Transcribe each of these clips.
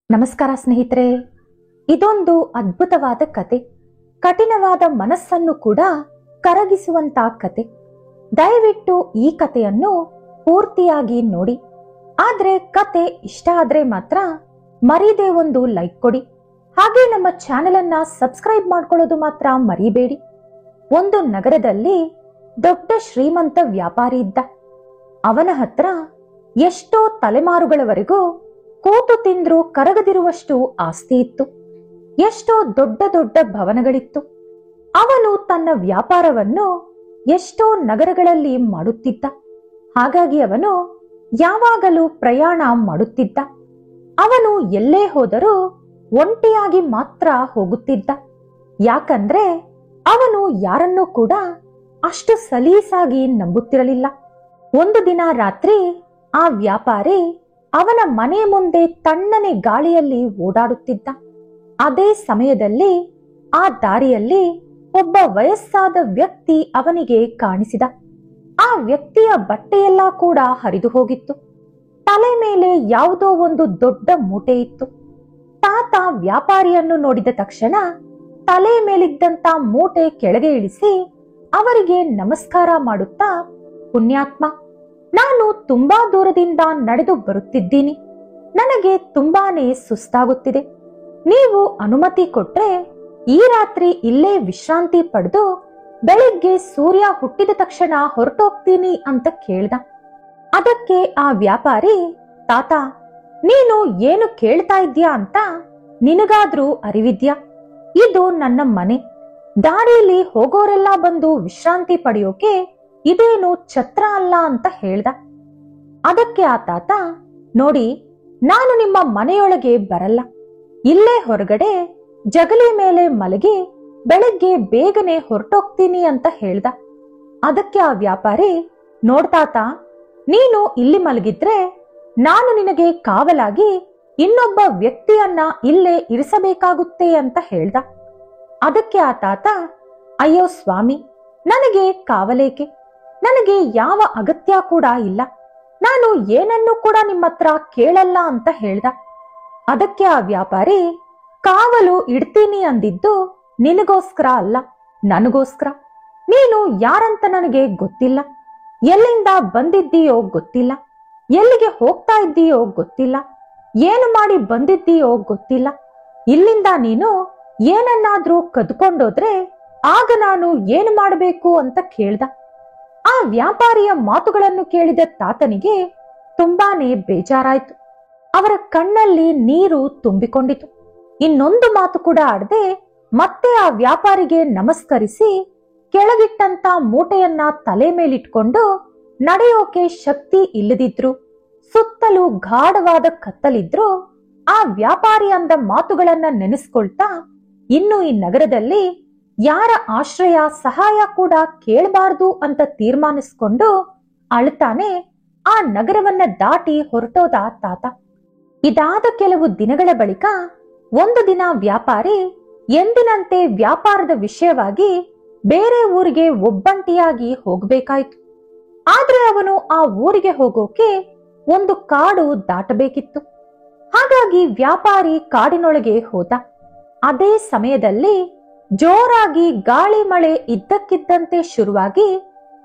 ನಮಸ್ಕಾರ ಸ್ನೇಹಿತರೆ, ಇದೊಂದು ಅದ್ಭುತವಾದ ಕತೆ. ಕಠಿಣವಾದ ಮನಸ್ಸನ್ನು ಕೂಡ ಕರಗಿಸುವಂತ ಕತೆ. ದಯವಿಟ್ಟು ಈ ಕತೆಯನ್ನು ಪೂರ್ತಿಯಾಗಿ ನೋಡಿ. ಆದ್ರೆ ಕತೆ ಇಷ್ಟ ಆದ್ರೆ ಮಾತ್ರ ಮರೀದೆ ಒಂದು ಲೈಕ್ ಕೊಡಿ. ಹಾಗೆ ನಮ್ಮ ಚಾನೆಲ್ ಅನ್ನ ಸಬ್ಸ್ಕ್ರೈಬ್ ಮಾಡ್ಕೊಳ್ಳೋದು ಮಾತ್ರ ಮರಿಬೇಡಿ. ಒಂದು ನಗರದಲ್ಲಿ ದೊಡ್ಡ ಶ್ರೀಮಂತ ವ್ಯಾಪಾರಿ ಇದ್ದ. ಅವನ ಹತ್ರ ಎಷ್ಟೋ ತಲೆಮಾರುಗಳವರೆಗೂ ಕೂತು ತಿಂದ್ರು ಕರಗದಿರುವಷ್ಟು ಆಸ್ತಿ ಇತ್ತು. ಎಷ್ಟೋ ದೊಡ್ಡ ದೊಡ್ಡ ಭವನಗಳಿತ್ತು. ಅವನು ತನ್ನ ವ್ಯಾಪಾರವನ್ನು ಎಷ್ಟೋ ನಗರಗಳಲ್ಲಿ ಮಾಡುತ್ತಿದ್ದ. ಹಾಗಾಗಿ ಅವನು ಯಾವಾಗಲೂ ಪ್ರಯಾಣ ಮಾಡುತ್ತಿದ್ದ. ಅವನು ಎಲ್ಲೇ ಹೋದರೂ ಒಂಟಿಯಾಗಿ ಮಾತ್ರ ಹೋಗುತ್ತಿದ್ದ. ಯಾಕಂದ್ರೆ ಅವನು ಯಾರನ್ನೂ ಕೂಡ ಅಷ್ಟು ಸಲೀಸಾಗಿ ನಂಬುತ್ತಿರಲಿಲ್ಲ. ಒಂದು ದಿನ ರಾತ್ರಿ ಆ ವ್ಯಾಪಾರಿ ಅವನ ಮನೆ ಮುಂದೆ ತಣ್ಣನೆ ಗಾಳಿಯಲ್ಲಿ ಓಡಾಡುತ್ತಿದ್ದ. ಅದೇ ಸಮಯದಲ್ಲಿ ಆ ದಾರಿಯಲ್ಲಿ ಒಬ್ಬ ವಯಸ್ಸಾದ ವ್ಯಕ್ತಿ ಅವನಿಗೆ ಕಾಣಿಸಿದ. ಆ ವ್ಯಕ್ತಿಯ ಬಟ್ಟೆಯೆಲ್ಲ ಕೂಡ ಹರಿದು ಹೋಗಿತ್ತು. ತಲೆ ಮೇಲೆ ಯಾವುದೋ ಒಂದು ದೊಡ್ಡ ಮೂಟೆ ಇತ್ತು. ತಾತ ವ್ಯಾಪಾರಿಯನ್ನು ನೋಡಿದ ತಕ್ಷಣ ತಲೆ ಮೇಲಿದ್ದಂತ ಮೂಟೆ ಕೆಳಗೆ ಇಳಿಸಿ ಅವರಿಗೆ ನಮಸ್ಕಾರ ಮಾಡುತ್ತಾ, ಪುಣ್ಯಾತ್ಮ, ನಾನು ತುಂಬಾ ದೂರದಿಂದ ನಡೆದು ಬರುತ್ತಿದ್ದೀನಿ. ನನಗೆ ತುಂಬಾನೇ ಸುಸ್ತಾಗುತ್ತಿದೆ. ನೀವು ಅನುಮತಿ ಕೊಟ್ರೆ ಈ ರಾತ್ರಿ ಇಲ್ಲೇ ವಿಶ್ರಾಂತಿ ಪಡೆದು ಬೆಳಿಗ್ಗೆ ಸೂರ್ಯ ಹುಟ್ಟಿದ ತಕ್ಷಣ ಹೊರಟೋಗ್ತೀನಿ ಅಂತ ಕೇಳ್ದ. ಅದಕ್ಕೆ ಆ ವ್ಯಾಪಾರಿ, ತಾತ, ನೀನು ಏನು ಕೇಳ್ತಾ ಇದ್ಯಾ ಅಂತ ನಿನಗಾದ್ರೂ ಅರಿವಿದ್ಯಾ? ಇದು ನನ್ನ ಮನೆ. ದಾರಿಯಲ್ಲಿ ಹೋಗೋರೆಲ್ಲ ಬಂದು ವಿಶ್ರಾಂತಿ ಪಡೆಯೋಕೆ ಇದೇನು ಛತ್ರ ಅಲ್ಲ ಅಂತ ಹೇಳ್ದ. ಅದಕ್ಕೆ ಆ ತಾತ, ನೋಡಿ, ನಾನು ನಿಮ್ಮ ಮನೆಯೊಳಗೆ ಬರಲ್ಲ. ಇಲ್ಲೇ ಹೊರಗಡೆ ಜಗಲಿ ಮೇಲೆ ಮಲಗಿ ಬೆಳಗ್ಗೆ ಬೇಗನೆ ಹೊರಟೋಗ್ತೀನಿ ಅಂತ ಹೇಳ್ದ. ಅದಕ್ಕೆ ಆ ವ್ಯಾಪಾರಿ, ನೋಡ್ತಾತ, ನೀನು ಇಲ್ಲಿ ಮಲಗಿದ್ರೆ ನಾನು ನಿನಗೆ ಕಾವಲಾಗಿ ಇನ್ನೊಬ್ಬ ವ್ಯಕ್ತಿಯನ್ನ ಇಲ್ಲೇ ಇರಿಸಬೇಕಾಗುತ್ತೆ ಅಂತ ಹೇಳ್ದ. ಅದಕ್ಕೆ ಆ ತಾತ, ಅಯ್ಯೋ ಸ್ವಾಮಿ, ನನಗೆ ಕಾವಲೇಕೆ? ನನಗೆ ಯಾವ ಅಗತ್ಯ ಕೂಡ ಇಲ್ಲ. ನಾನು ಏನನ್ನೂ ಕೂಡ ನಿಮ್ಮ ಹತ್ರ ಕೇಳಲ್ಲ ಅಂತ ಹೇಳ್ದ. ಅದಕ್ಕೆ ಆ ವ್ಯಾಪಾರಿ, ಕಾವಲು ಇಡ್ತೀನಿ ಅಂದಿದ್ದು ನಿನಗೋಸ್ಕರ ಅಲ್ಲ, ನನಗೋಸ್ಕರ. ನೀನು ಯಾರಂತ ನನಗೆ ಗೊತ್ತಿಲ್ಲ. ಎಲ್ಲಿಂದ ಬಂದಿದ್ದೀಯೋ ಗೊತ್ತಿಲ್ಲ. ಎಲ್ಲಿಗೆ ಹೋಗ್ತಾ ಇದ್ದೀಯೋ ಗೊತ್ತಿಲ್ಲ. ಏನು ಮಾಡಿ ಬಂದಿದ್ದೀಯೋ ಗೊತ್ತಿಲ್ಲ. ಇಲ್ಲಿಂದ ನೀನು ಏನನ್ನಾದ್ರೂ ಕದ್ಕೊಂಡೋದ್ರೆ ಆಗ ನಾನು ಏನು ಮಾಡಬೇಕು ಅಂತ ಕೇಳ್ದ. ಆ ವ್ಯಾಪಾರಿಯ ಮಾತುಗಳನ್ನು ಕೇಳಿದ ತಾತನಿಗೆ ತುಂಬಾನೇ ಬೇಜಾರಾಯ್ತು. ಅವರ ಕಣ್ಣಲ್ಲಿ ನೀರು ತುಂಬಿಕೊಂಡಿತು. ಇನ್ನೊಂದು ಮಾತು ಕೂಡ ಆಡದೆ ಮತ್ತೆ ಆ ವ್ಯಾಪಾರಿಗೆ ನಮಸ್ಕರಿಸಿ ಕೆಳಗಿಟ್ಟಂತ ಮೂಟೆಯನ್ನ ತಲೆ ಮೇಲಿಟ್ಕೊಂಡು ನಡೆಯೋಕೆ ಶಕ್ತಿ ಇಲ್ಲದಿದ್ರು, ಸುತ್ತಲೂ ಗಾಢವಾದ ಕತ್ತಲಿದ್ರು, ಆ ವ್ಯಾಪಾರಿ ಅಂದ ಮಾತುಗಳನ್ನ ನೆನೆಸ್ಕೊಳ್ತಾ ಇನ್ನು ಈ ನಗರದಲ್ಲಿ ಯಾರ ಆಶ್ರಯ ಸಹಾಯ ಕೂಡ ಕೇಳಬಾರ್ದು ಅಂತ ತೀರ್ಮಾನಿಸ್ಕೊಂಡು ಅಳ್ತಾನೆ ಆ ನಗರವನ್ನ ದಾಟಿ ಹೊರಟೋದ ತಾತ. ಇದಾದ ಕೆಲವು ದಿನಗಳ ಬಳಿಕ ಒಂದು ದಿನ ವ್ಯಾಪಾರಿ ಎಂದಿನಂತೆ ವ್ಯಾಪಾರದ ವಿಷಯವಾಗಿ ಬೇರೆ ಊರಿಗೆ ಒಬ್ಬಂಟಿಯಾಗಿ ಹೋಗಬೇಕಾಯ್ತು. ಆದ್ರೆ ಅವನು ಆ ಊರಿಗೆ ಹೋಗೋಕೆ ಒಂದು ಕಾಡು ದಾಟಬೇಕಿತ್ತು. ಹಾಗಾಗಿ ವ್ಯಾಪಾರಿ ಕಾಡಿನೊಳಗೆ ಹೋದ. ಅದೇ ಸಮಯದಲ್ಲಿ ಜೋರಾಗಿ ಗಾಳಿ ಮಳೆ ಇದ್ದಕ್ಕಿದ್ದಂತೆ ಶುರುವಾಗಿ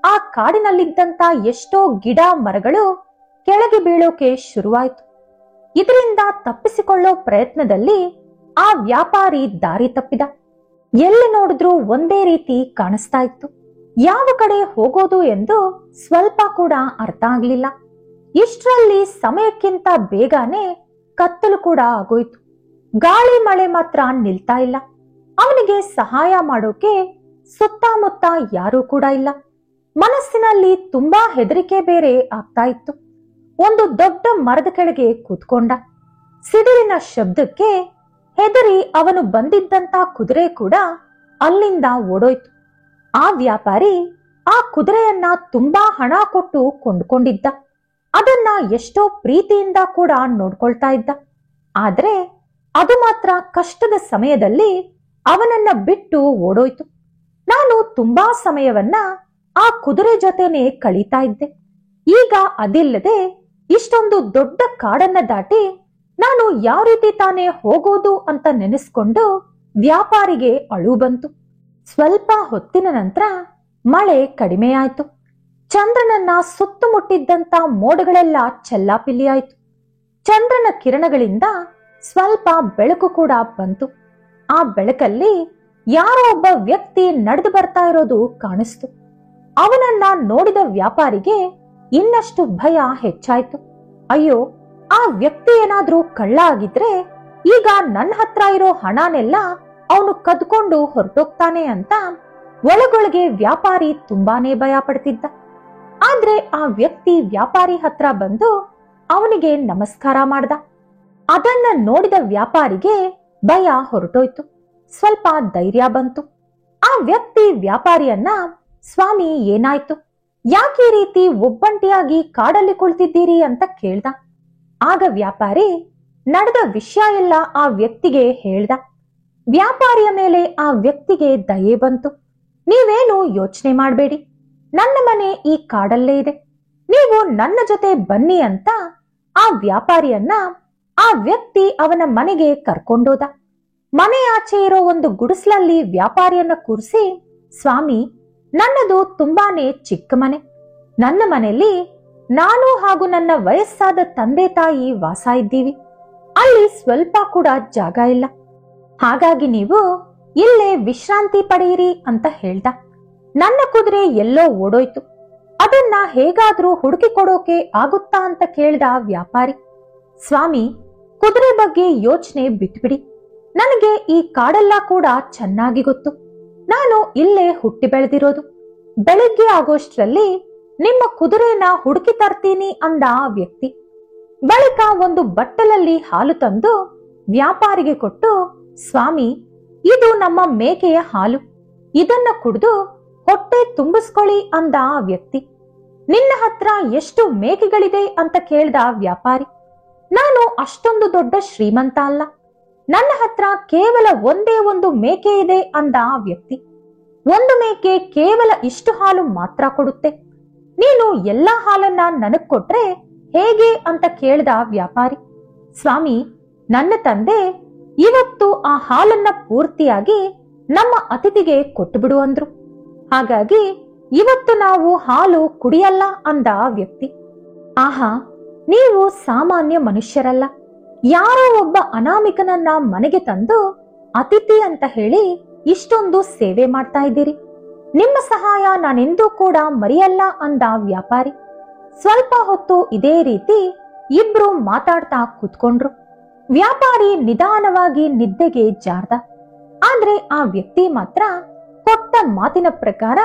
ಆ ಕಾಡಿನಲ್ಲಿದ್ದಂತ ಎಷ್ಟೋ ಗಿಡ ಮರಗಳು ಕೆಳಗೆ ಬೀಳೋಕೆ ಶುರುವಾಯಿತು. ಇದರಿಂದ ತಪ್ಪಿಸಿಕೊಳ್ಳೋ ಪ್ರಯತ್ನದಲ್ಲಿ ಆ ವ್ಯಾಪಾರಿ ದಾರಿ ತಪ್ಪಿದ. ಎಲ್ಲಿ ನೋಡಿದ್ರೂ ಒಂದೇ ರೀತಿ ಕಾಣಿಸ್ತಾ ಇತ್ತು. ಯಾವ ಕಡೆ ಹೋಗೋದು ಎಂದು ಸ್ವಲ್ಪ ಕೂಡ ಅರ್ಥ ಆಗ್ಲಿಲ್ಲ. ಇಷ್ಟರಲ್ಲಿ ಸಮಯಕ್ಕಿಂತ ಬೇಗನೆ ಕತ್ತಲು ಕೂಡ ಆಗೋಯ್ತು. ಗಾಳಿ ಮಳೆ ಮಾತ್ರ ನಿಲ್ತಾ ಇಲ್ಲ. ಅವನಿಗೆ ಸಹಾಯ ಮಾಡೋಕೆ ಸುತ್ತಮುತ್ತ ಯಾರೂ ಕೂಡ ಇಲ್ಲ. ಮನಸ್ಸಿನಲ್ಲಿ ತುಂಬಾ ಹೆದರಿಕೆ ಬೇರೆ ಆಗ್ತಾ ಇತ್ತು. ಒಂದು ದೊಡ್ಡ ಮರದ ಕೆಳಗೆ ಕೂತ್ಕೊಂಡ. ಸಿಡಿಲಿನ ಶಬ್ದಕ್ಕೆ ಹೆದರಿ ಅವನು ಬಂದಿದ್ದಂತ ಕುದುರೆ ಕೂಡ ಅಲ್ಲಿಂದ ಓಡೋಯ್ತು. ಆ ವ್ಯಾಪಾರಿ ಆ ಕುದುರೆಯನ್ನ ತುಂಬಾ ಹಣ ಕೊಟ್ಟು ಕೊಂಡ್ಕೊಂಡಿದ್ದ. ಅದನ್ನ ಎಷ್ಟೋ ಪ್ರೀತಿಯಿಂದ ಕೂಡ ನೋಡ್ಕೊಳ್ತಾ ಇದ್ದ. ಆದ್ರೆ ಅದು ಮಾತ್ರ ಕಷ್ಟದ ಸಮಯದಲ್ಲಿ ಅವನನ್ನ ಬಿಟ್ಟು ಓಡೋಯ್ತು. ನಾನು ತುಂಬಾ ಸಮಯವನ್ನ ಆ ಕುದುರೆ ಜೊತೆನೆ ಕಳೀತಾ ಇದ್ದೆ. ಈಗ ಅದಿಲ್ಲದೆ ಇಷ್ಟೊಂದು ದೊಡ್ಡ ಕಾಡನ್ನ ದಾಟಿ ನಾನು ಯಾವ ರೀತಿ ತಾನೇ ಹೋಗೋದು ಅಂತ ನೆನೆಸ್ಕೊಂಡು ವ್ಯಾಪಾರಿಗೆ ಅಳು ಬಂತು. ಸ್ವಲ್ಪ ಹೊತ್ತಿನ ನಂತರ ಮಳೆ ಕಡಿಮೆಯಾಯ್ತು. ಚಂದ್ರನನ್ನ ಸುತ್ತುಮುಟ್ಟಿದ್ದಂತ ಮೋಡಗಳೆಲ್ಲ ಚೆಲ್ಲಾಪಿಲ್ಲಿಯಾಯ್ತು. ಚಂದ್ರನ ಕಿರಣಗಳಿಂದ ಸ್ವಲ್ಪ ಬೆಳಕು ಕೂಡ ಬಂತು. ಆ ಬೆಳಕಲ್ಲಿ ಯಾರೋ ಒಬ್ಬ ವ್ಯಕ್ತಿ ನಡೆದು ಬರ್ತಾ ಇರೋದು ಕಾಣಿಸ್ತು. ಅವನನ್ನ ನೋಡಿದ ವ್ಯಾಪಾರಿಗೆ ಇನ್ನಷ್ಟು ಭಯ ಹೆಚ್ಚಾಯ್ತು. ಅಯ್ಯೋ, ಆ ವ್ಯಕ್ತಿ ಏನಾದ್ರೂ ಕಳ್ಳ ಆಗಿದ್ರೆ ಈಗ ನನ್ನ ಹತ್ರ ಇರೋ ಹಣನೆಲ್ಲ ಅವನು ಕದ್ಕೊಂಡು ಹೊರಟೋಗ್ತಾನೆ ಅಂತ ಒಳಗೊಳಗೆ ವ್ಯಾಪಾರಿ ತುಂಬಾನೇ ಭಯ ಪಡ್ತಿದ್ದ. ಆದ್ರೆ ಆ ವ್ಯಕ್ತಿ ವ್ಯಾಪಾರಿ ಹತ್ರ ಬಂದು ಅವನಿಗೆ ನಮಸ್ಕಾರ ಮಾಡ್ದ. ಅದನ್ನ ನೋಡಿದ ವ್ಯಾಪಾರಿಗೆ ಭಯ ಹೊರಟೋಯ್ತು. ಸ್ವಲ್ಪ ಧೈರ್ಯ ಬಂತು. ಆ ವ್ಯಕ್ತಿ ವ್ಯಾಪಾರಿಯನ್ನ, ಸ್ವಾಮಿ ಏನಾಯ್ತು, ಯಾಕೆ ಈ ರೀತಿ ಒಬ್ಬಂಟಿಯಾಗಿ ಕಾಡಲ್ಲಿ ಕುಳಿತಿದ್ದೀರಿ ಅಂತ ಕೇಳ್ದ. ಆಗ ವ್ಯಾಪಾರಿ ನಡೆದ ವಿಷಯ ಎಲ್ಲ ಆ ವ್ಯಕ್ತಿಗೆ ಹೇಳ್ದ. ವ್ಯಾಪಾರಿಯ ಮೇಲೆ ಆ ವ್ಯಕ್ತಿಗೆ ದಯೆ ಬಂತು. ನೀವೇನು ಯೋಚನೆ ಮಾಡಬೇಡಿ, ನನ್ನ ಮನೆ ಈ ಕಾಡಲ್ಲೇ ಇದೆ, ನೀವು ನನ್ನ ಜೊತೆ ಬನ್ನಿ ಅಂತ ಆ ವ್ಯಾಪಾರಿಯನ್ನ ಆ ವ್ಯಕ್ತಿ ಅವನ ಮನೆಗೆ ಕರ್ಕೊಂಡೋದ. ಮನೆ ಆಚೆ ಇರೋ ಒಂದು ಗುಡಿಸಲಲ್ಲಿ ವ್ಯಾಪಾರಿಯನ್ನ ಕೂರಿಸಿ, ಸ್ವಾಮಿ, ನನ್ನದು ತುಂಬಾನೇ ಚಿಕ್ಕ ಮನೆ. ನನ್ನ ಮನೆಯಲ್ಲಿ ನಾನು ಹಾಗೂ ನನ್ನ ವಯಸ್ಸಾದ ತಂದೆ ತಾಯಿ ವಾಸ ಇದ್ದೀವಿ. ಅಲ್ಲಿ ಸ್ವಲ್ಪ ಕೂಡ ಜಾಗ ಇಲ್ಲ. ಹಾಗಾಗಿ ನೀವು ಇಲ್ಲೇ ವಿಶ್ರಾಂತಿ ಪಡೆಯಿರಿ ಅಂತ ಹೇಳ್ದ. ನನ್ನ ಕುದುರೆ ಎಲ್ಲೋ ಓಡೋಯ್ತು. ಅದನ್ನ ಹೇಗಾದ್ರೂ ಹುಡುಕಿ ಕೊಡೋಕೆ ಆಗುತ್ತಾ ಅಂತ ಕೇಳ್ದ ವ್ಯಾಪಾರಿ. ಸ್ವಾಮಿ, ಕುದುರೆ ಬಗ್ಗೆ ಯೋಚನೆ ಬಿಟ್ಬಿಡಿ. ನನಗೆ ಈ ಕಾಡೆಲ್ಲ ಕೂಡ ಚೆನ್ನಾಗಿ ಗೊತ್ತು. ನಾನು ಇಲ್ಲೇ ಹುಟ್ಟಿ ಬೆಳೆದಿರೋದು. ಬೆಳಿಗ್ಗೆ ಆಗೋಷ್ಟ್ರಲ್ಲಿ ನಿಮ್ಮ ಕುದುರೆನ ಹುಡುಕಿ ತರ್ತೀನಿ ಅಂದ ಆ ವ್ಯಕ್ತಿ. ಬಳಿಕ ಒಂದು ಬಟ್ಟಲಲ್ಲಿ ಹಾಲು ತಂದು ವ್ಯಾಪಾರಿಗೆ ಕೊಟ್ಟು, ಸ್ವಾಮಿ, ಇದು ನಮ್ಮ ಮೇಕೆಯ ಹಾಲು, ಇದನ್ನ ಕುಡಿದು ಹೊಟ್ಟೆ ತುಂಬಿಸ್ಕೊಳ್ಳಿ ಅಂದ ಆ ವ್ಯಕ್ತಿ. ನಿನ್ನ ಹತ್ರ ಎಷ್ಟು ಮೇಕೆಗಳಿದೆ ಅಂತ ಕೇಳ್ದ ವ್ಯಾಪಾರಿ. ನಾನು ಅಷ್ಟೊಂದು ದೊಡ್ಡ ಶ್ರೀಮಂತ ಅಲ್ಲ, ನನ್ನ ಹತ್ರ ಕೇವಲ ಒಂದೇ ಒಂದು ಮೇಕೆ ಇದೆ ಅಂದ ಆ ವ್ಯಕ್ತಿ. ಒಂದು ಮೇಕೆ ಕೇವಲ ಇಷ್ಟು ಹಾಲು ಮಾತ್ರ ಕೊಡುತ್ತೆ. ನೀನು ಎಲ್ಲಾ ಹಾಲನ್ನ ನನಗ್ ಕೊಟ್ರೆ ಹೇಗೆ ಅಂತ ಕೇಳ್ದ ವ್ಯಾಪಾರಿ. ಸ್ವಾಮಿ, ನನ್ನ ತಂದೆ ಇವತ್ತು ಆ ಹಾಲನ್ನ ಪೂರ್ತಿಯಾಗಿ ನಮ್ಮ ಅತಿಥಿಗೆ ಕೊಟ್ಟು ಬಿಡು ಅಂದ್ರು. ಹಾಗಾಗಿ ಇವತ್ತು ನಾವು ಹಾಲು ಕುಡಿಯಲ್ಲ ಅಂದ ಆ ವ್ಯಕ್ತಿ. ಆಹಾ, ನೀವು ಸಾಮಾನ್ಯ ಮನುಷ್ಯರಲ್ಲ. ಯಾರೋ ಒಬ್ಬ ಅನಾಮಿಕನನ್ನ ಮನೆಗೆ ತಂದು ಅತಿಥಿ ಅಂತ ಹೇಳಿ ಇಷ್ಟೊಂದು ಸೇವೆ ಮಾಡ್ತಾ ಇದ್ದೀರಿ. ನಿಮ್ಮ ಸಹಾಯ ನಾನೆಂದೂ ಕೂಡ ಮರೆಯಲ್ಲ ಅಂದ ವ್ಯಾಪಾರಿ. ಸ್ವಲ್ಪ ಹೊತ್ತು ಇದೇ ರೀತಿ ಇಬ್ರು ಮಾತಾಡ್ತಾ ಕೂತ್ಕೊಂಡ್ರು. ವ್ಯಾಪಾರಿ ನಿಧಾನವಾಗಿ ನಿದ್ದೆಗೆ ಜಾರ್ದ. ಆದ್ರೆ ಆ ವ್ಯಕ್ತಿ ಮಾತ್ರ ಕೊಟ್ಟ ಮಾತಿನ ಪ್ರಕಾರ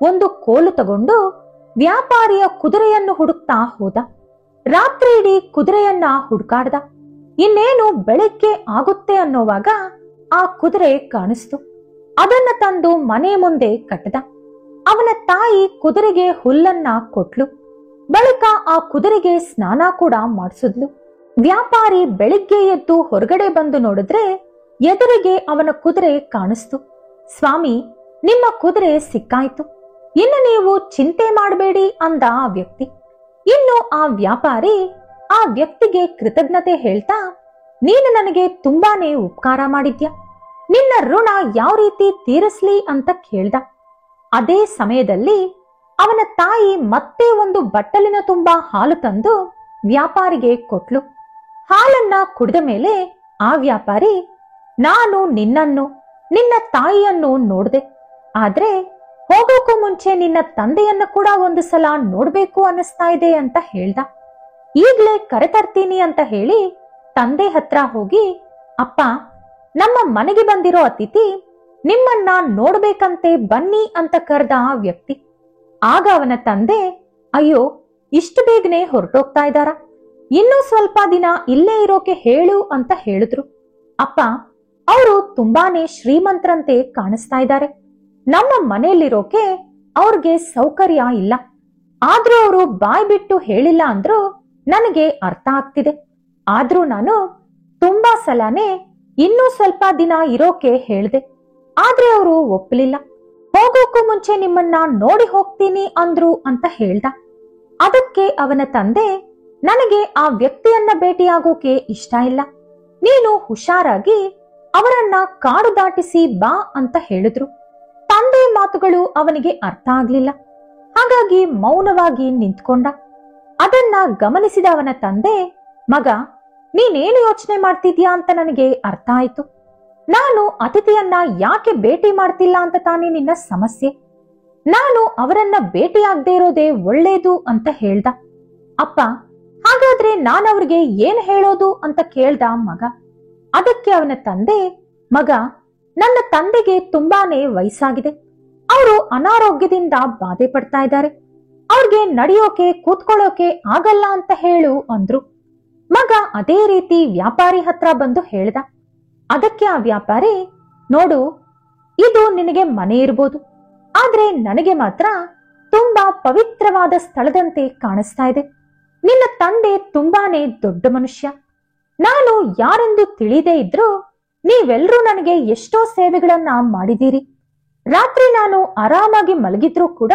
ಒಂದು ಕೋಲು ತಗೊಂಡು ವ್ಯಾಪಾರಿಯ ಕುದುರೆಯನ್ನು ಹುಡುಕ್ತಾ ಹೋದ. ರಾತ್ರಿ ಇಡೀ ಕುದುರೆಯನ್ನ ಹುಡುಕಾಡ್ದ. ಇನ್ನೇನು ಬೆಳಗ್ಗೆ ಆಗುತ್ತೆ ಅನ್ನೋವಾಗ ಆ ಕುದುರೆ ಕಾಣಿಸ್ತು. ಅದನ್ನ ತಂದು ಮನೆ ಮುಂದೆ ಕಟ್ಟದ. ಅವನ ತಾಯಿ ಕುದುರೆಗೆ ಹುಲ್ಲನ್ನ ಕೊಟ್ಲು. ಬಳಿಕ ಆ ಕುದುರೆಗೆ ಸ್ನಾನ ಕೂಡ ಮಾಡಿಸಿದ್ಲು. ವ್ಯಾಪಾರಿ ಬೆಳಿಗ್ಗೆ ಎದ್ದು ಹೊರಗಡೆ ಬಂದು ನೋಡಿದ್ರೆ ಎದುರಿಗೆ ಅವನ ಕುದುರೆ ಕಾಣಿಸ್ತು. ಸ್ವಾಮಿ, ನಿಮ್ಮ ಕುದುರೆ ಸಿಕ್ಕಾಯ್ತು, ಇನ್ನು ನೀವು ಚಿಂತೆ ಮಾಡಬೇಡಿ ಅಂದ ಆ ವ್ಯಕ್ತಿ. ಇನ್ನು ಆ ವ್ಯಾಪಾರಿ ಆ ವ್ಯಕ್ತಿಗೆ ಕೃತಜ್ಞತೆ ಹೇಳ್ತಾ, ನೀನು ನನಗೆ ತುಂಬಾನೇ ಉಪಕಾರ ಮಾಡಿದ್ಯಾ, ನಿನ್ನ ಋಣ ಯಾವ ರೀತಿ ತೀರಿಸ್ಲಿ ಅಂತ ಕೇಳ್ದ. ಅದೇ ಸಮಯದಲ್ಲಿ ಅವನ ತಾಯಿ ಮತ್ತೆ ಒಂದು ಬಟ್ಟಲಿನ ತುಂಬಾ ಹಾಲು ತಂದು ವ್ಯಾಪಾರಿಗೆ ಕೊಟ್ಲು. ಹಾಲನ್ನ ಕುಡಿದ ಮೇಲೆ ಆ ವ್ಯಾಪಾರಿ, ನಾನು ನಿನ್ನನ್ನು ನಿನ್ನ ತಾಯಿಯನ್ನು ನೋಡ್ದೆ, ಆದ್ರೆ ಹೋಗೋಕ್ಕೂ ಮುಂಚೆ ನಿನ್ನ ತಂದೆಯನ್ನ ಕೂಡ ಒಂದು ಸಲ ನೋಡ್ಬೇಕು ಅನ್ನಿಸ್ತಾ ಇದೆ ಅಂತ ಹೇಳ್ದ. ಈಗ್ಲೇ ಕರೆತರ್ತೀನಿ ಅಂತ ಹೇಳಿ ತಂದೆ ಹತ್ರ ಹೋಗಿ, ಅಪ್ಪ, ನಮ್ಮ ಮನೆಗೆ ಬಂದಿರೋ ಅತಿಥಿ ನಿಮ್ಮನ್ನ ನೋಡ್ಬೇಕಂತೆ, ಬನ್ನಿ ಅಂತ ಕರೆದ ಆ ವ್ಯಕ್ತಿ. ಆಗ ಅವನ ತಂದೆ, ಅಯ್ಯೋ, ಇಷ್ಟು ಬೇಗನೆ ಹೊರಟೋಗ್ತಾ ಇದ್ದಾರ, ಇನ್ನೂ ಸ್ವಲ್ಪ ದಿನ ಇಲ್ಲೇ ಇರೋಕೆ ಹೇಳು ಅಂತ ಹೇಳಿದ್ರು. ಅಪ್ಪ, ಅವರು ತುಂಬಾನೇ ಶ್ರೀಮಂತರಂತೆ ಕಾಣಿಸ್ತಾ ಇದ್ದಾರೆ, ನಮ್ಮ ಮನೆಯಲ್ಲಿರೋಕೆ ಅವ್ರಿಗೆ ಸೌಕರ್ಯ ಇಲ್ಲ. ಆದ್ರೂ ಅವರು ಬಾಯ್ ಬಿಟ್ಟು ಹೇಳಿಲ್ಲ ಅಂದ್ರು ನನಗೆ ಅರ್ಥ ಆಗ್ತಿದೆ. ಆದ್ರೂ ನಾನು ತುಂಬಾ ಸಲನೇ ಇನ್ನೂ ಸ್ವಲ್ಪ ದಿನ ಇರೋಕೆ ಹೇಳ್ದೆ, ಆದ್ರೆ ಅವರು ಒಪ್ಪಲಿಲ್ಲ. ಹೋಗೋಕ್ಕೂ ಮುಂಚೆ ನಿಮ್ಮನ್ನ ನೋಡಿ ಹೋಗ್ತೀನಿ ಅಂದ್ರು ಅಂತ ಹೇಳ್ದ. ಅದಕ್ಕೆ ಅವನ ತಂದೆ, ನನಗೆ ಆ ವ್ಯಕ್ತಿಯನ್ನ ಭೇಟಿಯಾಗೋಕೆ ಇಷ್ಟ ಇಲ್ಲ. ನೀನು ಹುಷಾರಾಗಿ ಅವರನ್ನ ಕಾಡು ದಾಟಿಸಿ ಬಾ ಅಂತ ಹೇಳಿದ್ರು. ತಂದೆ ಮಾತುಗಳು ಅವನಿಗೆ ಅರ್ಥ ಆಗ್ಲಿಲ್ಲ. ಹಾಗಾಗಿ ಮೌನವಾಗಿ ನಿಂತ್ಕೊಂಡ. ಅದನ್ನ ಗಮನಿಸಿದ ಅವನ ತಂದೆ, ಮಗ, ನೀನೇನು ಯೋಚನೆ ಮಾಡ್ತಿದ್ಯಾ ಅಂತ ನನಗೆ ಅರ್ಥ ಆಯ್ತು. ನಾನು ಅತಿಥಿಯನ್ನ ಯಾಕೆ ಭೇಟಿ ಮಾಡ್ತಿಲ್ಲ ಅಂತ ತಾನೇ ನಿನ್ನ ಸಮಸ್ಯೆ. ನಾನು ಅವರನ್ನ ಭೇಟಿಯಾಗದೆ ಇರೋದೇ ಒಳ್ಳೇದು ಅಂತ ಹೇಳ್ದ. ಅಪ್ಪ, ಹಾಗಾದ್ರೆ ನಾನವ್ರಿಗೆ ಏನ್ ಹೇಳೋದು ಅಂತ ಕೇಳ್ದ ಮಗ. ಅದಕ್ಕೆ ಅವನ ತಂದೆ, ಮಗ, ನನ್ನ ತಂದೆಗೆ ತುಂಬಾನೇ ವಯಸ್ಸಾಗಿದೆ. ಅವರು ಅನಾರೋಗ್ಯದಿಂದ ಬಾಧೆ ಪಡ್ತಾ ಇದ್ದಾರೆ. ಅವ್ರಿಗೆ ನಡೆಯೋಕೆ ಕೂತ್ಕೊಳ್ಳೋಕೆ ಆಗಲ್ಲ ಅಂತ ಹೇಳು ಅಂದ್ರು. ಮಗ ಅದೇ ರೀತಿ ವ್ಯಾಪಾರಿ ಹತ್ರ ಬಂದು ಹೇಳ್ದ. ಅದಕ್ಕೆ ಆ ವ್ಯಾಪಾರಿ, ನೋಡು, ಇದು ನಿನಗೆ ಮನೆ ಇರ್ಬೋದು, ಆದ್ರೆ ನನಗೆ ಮಾತ್ರ ತುಂಬಾ ಪವಿತ್ರವಾದ ಸ್ಥಳದಂತೆ ಕಾಣಿಸ್ತಾ ಇದೆ. ನಿನ್ನ ತಂದೆ ತುಂಬಾನೇ ದೊಡ್ಡ ಮನುಷ್ಯ. ನಾನು ಯಾರೆಂದು ತಿಳಿದೇ ಇದ್ರೂ ನೀವೆಲ್ಲರೂ ನನಗೆ ಎಷ್ಟೋ ಸೇವೆಗಳನ್ನ ಮಾಡಿದೀರಿ. ರಾತ್ರಿ ನಾನು ಆರಾಮಾಗಿ ಮಲಗಿದ್ರೂ ಕೂಡ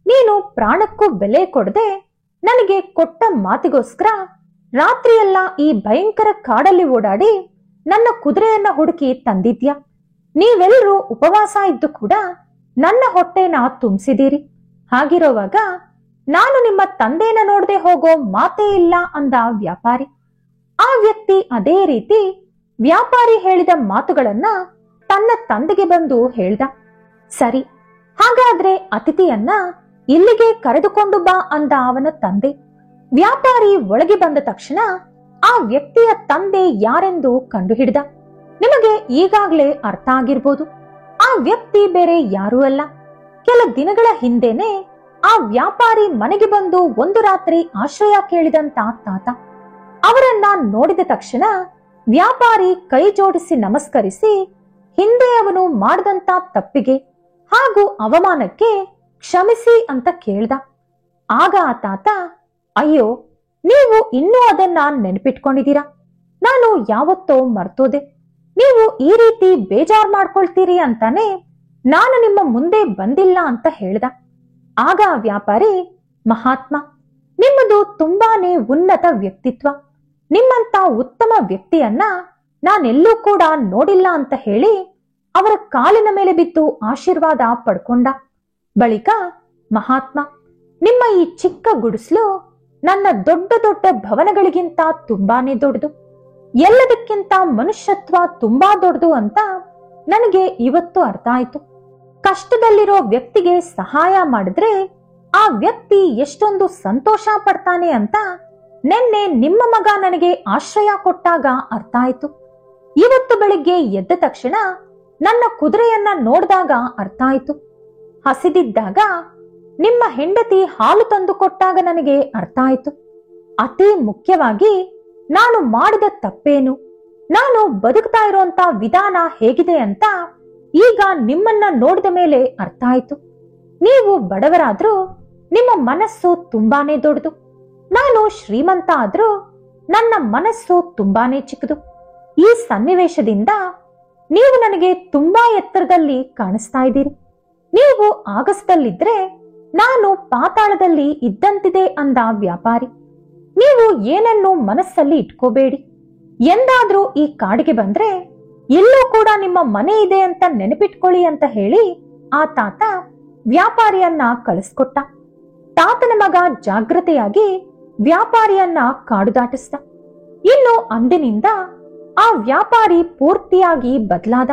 ನೀನು ಪ್ರಾಣಕ್ಕೂ ಬೆಲೆ ಕೊಡದೆ ನನಗೆ ಕೊಟ್ಟ ಮಾತಿಗೋಸ್ಕರ ರಾತ್ರಿಯೆಲ್ಲ ಈ ಭಯಂಕರ ಕಾಡಲ್ಲಿ ಓಡಾಡಿ ನನ್ನ ಕುದುರೆಯನ್ನ ಹುಡುಕಿ ತಂದಿದ್ಯಾ. ನೀವೆಲ್ಲರೂ ಉಪವಾಸ ಇದ್ದು ಕೂಡ ನನ್ನ ಹೊಟ್ಟೆನ ತುಂಬಿಸಿದೀರಿ. ಹಾಗಿರೋವಾಗ ನಾನು ನಿಮ್ಮ ತಂದೆನ ನೋಡದೆ ಹೋಗೋ ಮಾತೇ ಇಲ್ಲ ಅಂದ ವ್ಯಾಪಾರಿ. ಆ ವ್ಯಕ್ತಿ ಅದೇ ರೀತಿ ವ್ಯಾಪಾರಿ ಹೇಳಿದ ಮಾತುಗಳನ್ನ ತನ್ನ ತಂದೆಗೆ ಬಂದು ಹೇಳ್ದ. ಸರಿ, ಹಾಗಾದ್ರೆ ಅತಿಥಿಯನ್ನ ಇಲ್ಲಿಗೆ ಕರೆದುಕೊಂಡು ಬಾ ಅಂದ ಅವನ ತಂದೆ. ವ್ಯಾಪಾರಿ ಒಳಗೆ ಬಂದ ತಕ್ಷಣ ಆ ವ್ಯಕ್ತಿಯ ತಂದೆ ಯಾರೆಂದು ಕಂಡುಹಿಡಿದ. ನಿಮಗೆ ಈಗಾಗಲೇ ಅರ್ಥ ಆಗಿರ್ಬೋದು, ಆ ವ್ಯಕ್ತಿ ಬೇರೆ ಯಾರೂ ಅಲ್ಲ. ಕೆಲ ದಿನಗಳ ಹಿಂದೆನೆ ಆ ವ್ಯಾಪಾರಿ ಮನೆಗೆ ಬಂದು ಒಂದು ರಾತ್ರಿ ಆಶ್ರಯ ಕೇಳಿದಂತ ತಾತ. ಅವರನ್ನ ನೋಡಿದ ತಕ್ಷಣ ವ್ಯಾಪಾರಿ ಕೈ ಜೋಡಿಸಿ ನಮಸ್ಕರಿಸಿ ಹಿಂದೆ ಅವನು ಮಾಡಿದಂತ ತಪ್ಪಿಗೆ ಹಾಗೂ ಅವಮಾನಕ್ಕೆ ಕ್ಷಮಿಸಿ ಅಂತ ಕೇಳ್ದ. ಆಗ ಆ ತಾತ, ಅಯ್ಯೋ, ನೀವು ಇನ್ನೂ ಅದನ್ನ ನೆನಪಿಟ್ಕೊಂಡಿದ್ದೀರಾ. ನಾನು ಯಾವತ್ತೋ ಮರ್ತೋದೆ. ನೀವು ಈ ರೀತಿ ಬೇಜಾರ್ ಮಾಡ್ಕೊಳ್ತೀರಿ ಅಂತಾನೆ ನಾನು ನಿಮ್ಮ ಮುಂದೆ ಬಂದಿಲ್ಲ ಅಂತ ಹೇಳ್ದ. ಆಗ ಆ ವ್ಯಾಪಾರಿ, ಮಹಾತ್ಮ, ನಿಮ್ಮದು ತುಂಬಾನೇ ಉನ್ನತ ವ್ಯಕ್ತಿತ್ವ. ನಿಮ್ಮಂತ ಉತ್ತಮ ವ್ಯಕ್ತಿಯನ್ನ ನಾನೆಲ್ಲೂ ಕೂಡ ನೋಡಿಲ್ಲ ಅಂತ ಹೇಳಿ ಅವರ ಕಾಲಿನ ಮೇಲೆ ಬಿದ್ದು ಆಶೀರ್ವಾದ ಪಡ್ಕೊಂಡ. ಬಳಿಕ, ಮಹಾತ್ಮ, ನಿಮ್ಮ ಈ ಚಿಕ್ಕ ಗುಡಿಸಲು ನನ್ನ ದೊಡ್ಡ ದೊಡ್ಡ ಭವನಗಳಿಗಿಂತ ತುಂಬಾನೇ ದೊಡ್ಡದು. ಎಲ್ಲದಕ್ಕಿಂತ ಮನುಷ್ಯತ್ವ ತುಂಬಾ ದೊಡ್ಡದು ಅಂತ ನನಗೆ ಇವತ್ತು ಅರ್ಥ ಆಯ್ತು. ಕಷ್ಟದಲ್ಲಿರೋ ವ್ಯಕ್ತಿಗೆ ಸಹಾಯ ಮಾಡಿದ್ರೆ ಆ ವ್ಯಕ್ತಿ ಎಷ್ಟೊಂದು ಸಂತೋಷ ಪಡ್ತಾನೆ ಅಂತ ನಿನ್ನೆ ನಿಮ್ಮ ಮಗ ನನಗೆ ಆಶ್ರಯ ಕೊಟ್ಟಾಗ ಅರ್ಥ ಆಯ್ತು. ಇವತ್ತು ಬೆಳಿಗ್ಗೆ ಎದ್ದ ತಕ್ಷಣ ನನ್ನ ಕುದುರೆಯನ್ನ ನೋಡಿದಾಗ ಅರ್ಥ ಆಯ್ತು. ಹಸಿದಿದ್ದಾಗ ನಿಮ್ಮ ಹೆಂಡತಿ ಹಾಲು ತಂದು ಕೊಟ್ಟಾಗ ನನಗೆ ಅರ್ಥ ಆಯ್ತು. ಅತಿ ಮುಖ್ಯವಾಗಿ ನಾನು ಮಾಡಿದ ತಪ್ಪೇನು, ನಾನು ಬದುಕ್ತಾ ಇರುವಂತ ವಿಧಾನ ಹೇಗಿದೆ ಅಂತ ಈಗ ನಿಮ್ಮನ್ನ ನೋಡಿದ ಮೇಲೆ ಅರ್ಥ ಆಯ್ತು. ನೀವು ಬಡವರಾದ್ರೂ ನಿಮ್ಮ ಮನಸ್ಸು ತುಂಬಾನೇ ದೊಡ್ಡದು. ನಾನು ಶ್ರೀಮಂತ ಆದ್ರೂ ನನ್ನ ಮನಸ್ಸು ತುಂಬಾನೇ ಚಿಕ್ಕದು. ಈ ಸನ್ನಿವೇಶದಿಂದ ನೀವು ನನಗೆ ತುಂಬಾ ಎತ್ತರದಲ್ಲಿ ಕಾಣಿಸ್ತಾ ಇದ್ದೀರಿ. ನೀವು ಆಗಸದಲ್ಲಿದ್ರೆ ನಾನು ಪಾತಾಳದಲ್ಲಿ ಇದ್ದಂತಿದೆ ಅಂದ ವ್ಯಾಪಾರಿ. ನೀವು ಏನನ್ನು ಮನಸ್ಸಲ್ಲಿ ಇಟ್ಕೋಬೇಡಿ. ಎಂದಾದ್ರೂ ಈ ಕಾಡಿಗೆ ಬಂದ್ರೆ ಎಲ್ಲೂ ಕೂಡ ನಿಮ್ಮ ಮನೆ ಇದೆ ಅಂತ ನೆನಪಿಟ್ಕೊಳ್ಳಿ ಅಂತ ಹೇಳಿ ಆ ತಾತ ವ್ಯಾಪಾರಿಯನ್ನ ಕಳಿಸ್ಕೊಟ್ಟ. ತಾತನ ಮಗ ಜಾಗ್ರತೆಯಾಗಿ ವ್ಯಾಪಾರಿಯನ್ನ ಕಾಡು ದಾಟಿಸ್ದ. ಇನ್ನು ಅಂದಿನಿಂದ ಆ ವ್ಯಾಪಾರಿ ಪೂರ್ತಿಯಾಗಿ ಬದಲಾದ.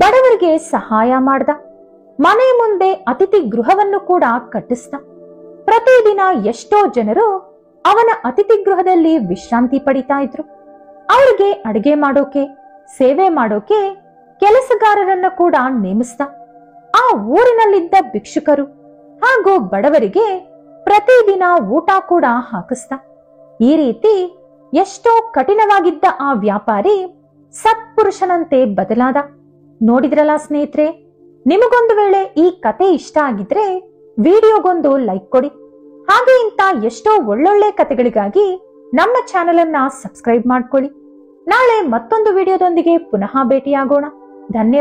ಬಡವರಿಗೆ ಸಹಾಯ ಮಾಡ್ದ. ಮನೆ ಮುಂದೆ ಅತಿಥಿ ಗೃಹವನ್ನು ಕೂಡ ಕಟ್ಟಿಸ್ದ. ಪ್ರತಿದಿನ ಎಷ್ಟೋ ಜನರು ಅವನ ಅತಿಥಿ ಗೃಹದಲ್ಲಿ ವಿಶ್ರಾಂತಿ ಪಡಿತಾ ಇದ್ರು. ಅವರಿಗೆ ಅಡಿಗೆ ಮಾಡೋಕೆ, ಸೇವೆ ಮಾಡೋಕೆ ಕೆಲಸಗಾರರನ್ನ ಕೂಡ ನೇಮಿಸ್ದ. ಆ ಊರಿನಲ್ಲಿದ್ದ ಭಿಕ್ಷುಕರು ಹಾಗೂ ಬಡವರಿಗೆ ಪ್ರತಿದಿನ ಊಟ ಕೂಡ ಹಾಕಿಸ್ದ. ಈ ರೀತಿ ಎಷ್ಟೋ ಕಠಿಣವಾಗಿದ್ದ ಆ ವ್ಯಾಪಾರಿ ಸತ್ಪುರುಷನಂತೆ ಬದಲಾದ. ನೋಡಿದ್ರಲ್ಲ ಸ್ನೇಹಿತರೆ, ನಿಮಗೊಂದು ವೇಳೆ ಈ ಕತೆ ಇಷ್ಟ ಆಗಿದ್ರೆ ವಿಡಿಯೋಗೊಂದು ಲೈಕ್ ಕೊಡಿ. ಹಾಗೆ ಇಂತ ಎಷ್ಟೋ ಒಳ್ಳೊಳ್ಳೆ ಕತೆಗಳಿಗಾಗಿ ನಮ್ಮ ಚಾನೆಲ್ ಅನ್ನ ಸಬ್ಸ್ಕ್ರೈಬ್ ಮಾಡ್ಕೊಳ್ಳಿ. ನಾಳೆ ಮತ್ತೊಂದು ವಿಡಿಯೋದೊಂದಿಗೆ ಪುನಃ ಭೇಟಿಯಾಗೋಣ. ಧನ್ಯವಾದ.